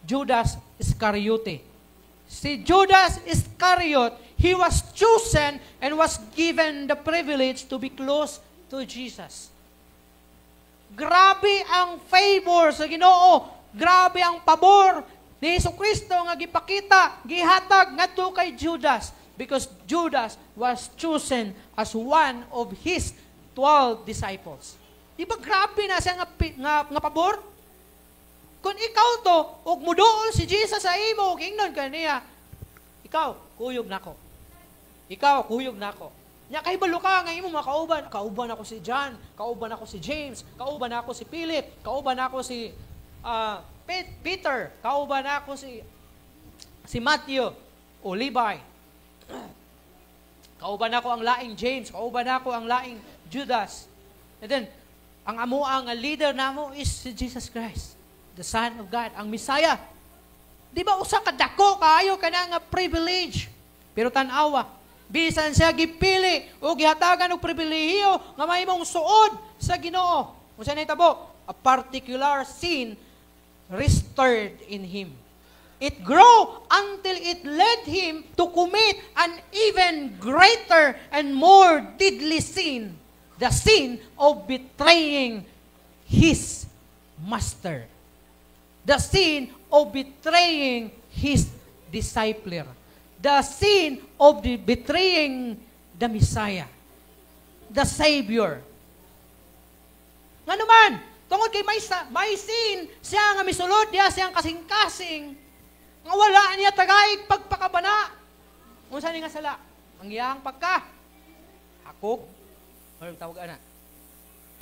Judas Iscariote. Si Judas Iscariot, he was chosen and was given the privilege to be close to Jesus. Grabe ang favor sa Ginoo. Grabe ang pabor ni Jesucristo nga gipakita, gihatag ngadto kay Judas because Judas was chosen as one of his 12 disciples. Di ba grabe na siya nga pabor? Kung ikaw to, ug muduol si Jesus sa imo, ug ingnon kaniya, ikaw, kuyog nako. Ikaw, kuyog nako. Nya kahibalo ka nga imo makauban. Kauban ako si John, kauban ako si James, kauban ako si Philip, kauban ako si Peter, kauban ako si Matthew o Levi. Kauban ako ang laing James, kauban ako ang laing Judas. And then, ang ang leader namo is si Jesus Christ, the Son of God, ang Messiah. Di ba usa ka dako kaayo kana nga privilege? Pero tan-awa, bisan siya gipili o gihatagan og pribilehiyo nga mahimong suod sa Ginoo. Unsa nahitabo? A particular sin restored in him. It grew until it led him to commit an even greater and more deadly sin, the sin of betraying his master. The sin of betraying his discipler. The sin of betraying the Messiah. The Savior. Nga naman, tungod kay may sin, siya nga misulod niya, siyang kasing-kasing, nga wala niya tagaig pagpakabana. Unsa ni nga sala? Ang iyang hakog, or tawag ana,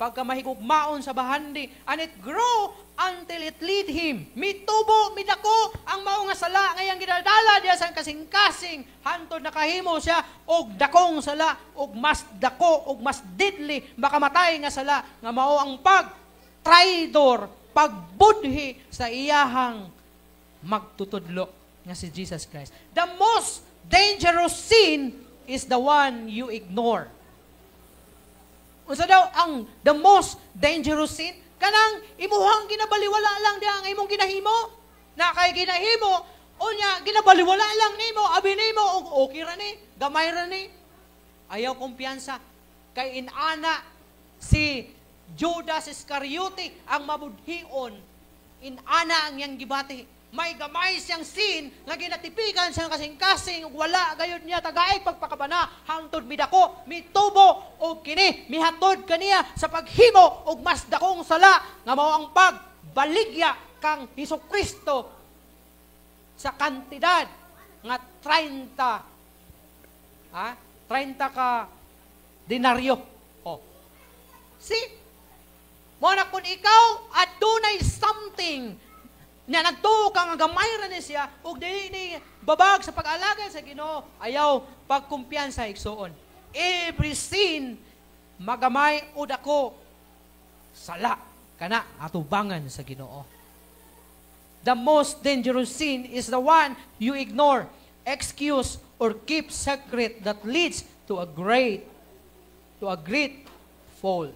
pagka mahigugmaon sa bahandi, and it grew until it lead him. Mitubo, midako, ang mao nga sala, ngayang gidadala diya sa kasing-kasing, hantod nakahimo siya, og dakong sala, og mas dako, og mas deadly, makamatay nga sala, nga mao ang pag-traidor, pagbudhi sa iyahang magtutudlo, nga si Jesus Christ. The most dangerous sin is the one you ignore. Unsa daw ang the most dangerous sin? Kanang imuhang ginabaliwala lang diha ang imong ginahimo. Na kay ginahimo, unya ginabaliwala lang nimo, abi nimo og okay ra ni, gamay ra ni. Ayaw kumpiyansa kay inana si Judas Iscariote ang mabudhion. Inana ang iyang gibati. May gamay siyang sin nga ginatipikan siyang kasing-kasing ug wala gayud niya tagay pagpakabana hangtod midako mitubo og kini mihatod kaniya sa paghimo og mas dakong sala nga mao ang pagbaligya kang Hesukristo sa kantidad nga 30 ka denaryo. Oh. See? Mo na kun ikaw adunay something na nagtuo ka nga gamay ra ni siya ug dili ni babag sa pag-alagad sa Ginoo, ayaw pagkumpiyansa igsuon. Every sin magamay o dako sala kana atubangan sa Ginoo. The most dangerous sin is the one you ignore, excuse or keep secret that leads to a great fall.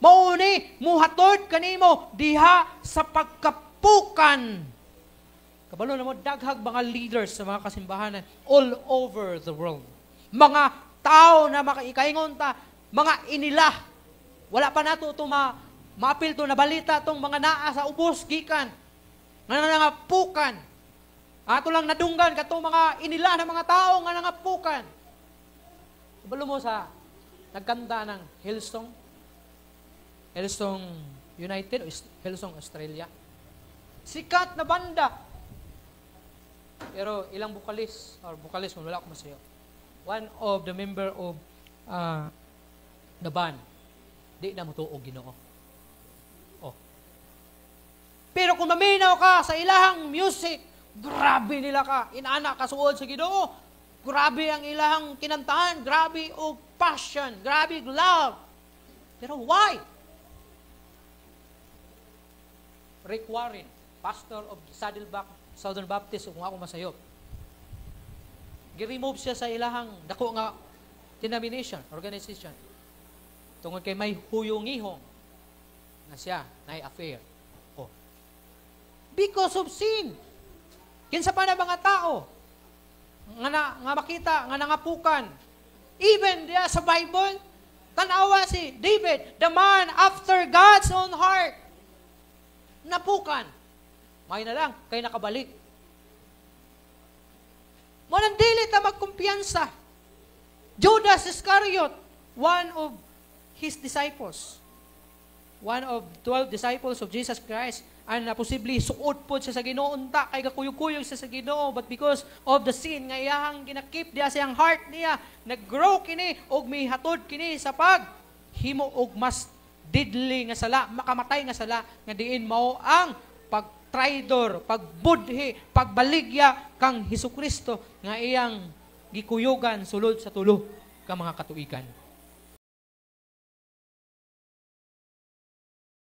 Mao ni muhatod kanimo diha sa pagkapukan. Kabalo na mo, daghag mga leaders sa mga kasimbahanan all over the world. Mga tao na makaikaingon ta, mga inila. Wala pa nato ito maapil to na balita itong mga naa sa ubos, gikan. Nga nangapukan. Ato lang nadunggan katong mga inila na mga tao nga nangapukan. Kabalo mo sa nagkanta ng Hillsong United o Hillsong Australia. Sikat na banda. Pero ilang bukalis kung wala ko masayo. One of the member of the band, di na mutuog Ginoo. Oh. Pero kung maminaw ka sa ilahang music, grabe nila ka. Inana ka suod sa Ginoo. Grabe ang ilahang kinantahan. Grabe og passion. Grabe love. Pero why? Rick Warren, pastor of Saddleback Southern Baptist, kung ako masayop. Gi-remove siya sa ilahang dako nga denomination, organization. Tungod kay may huyong-ihong na siya, na affair. Oh. Because of sin. Kinsa pa na mga tao nga makita nga nangapukan. Even diya sa Bible, tanawa si David, the man after God's own heart. Napukan. May na lang kay nakabalik. Mo nang dili ta magkumpiyansa. Judas Iscariot, one of his disciples. One of 12 disciples of Jesus Christ, and na posibleng suod po siya sa Ginoo unta kay gakuyog-kuyog siya sa Ginoo, but because of the sin nga iyang ginakip diha sa iyang heart niya, naggrow kini og mihatod kini sa pag himo og mas deadly nga sala, makamatay nga sala nga diin mao ang pagtraidor, pagbudhi, pagbaligya kang Hesukristo nga iyang gikuyogan sulod sa tulo ka mga katuigan.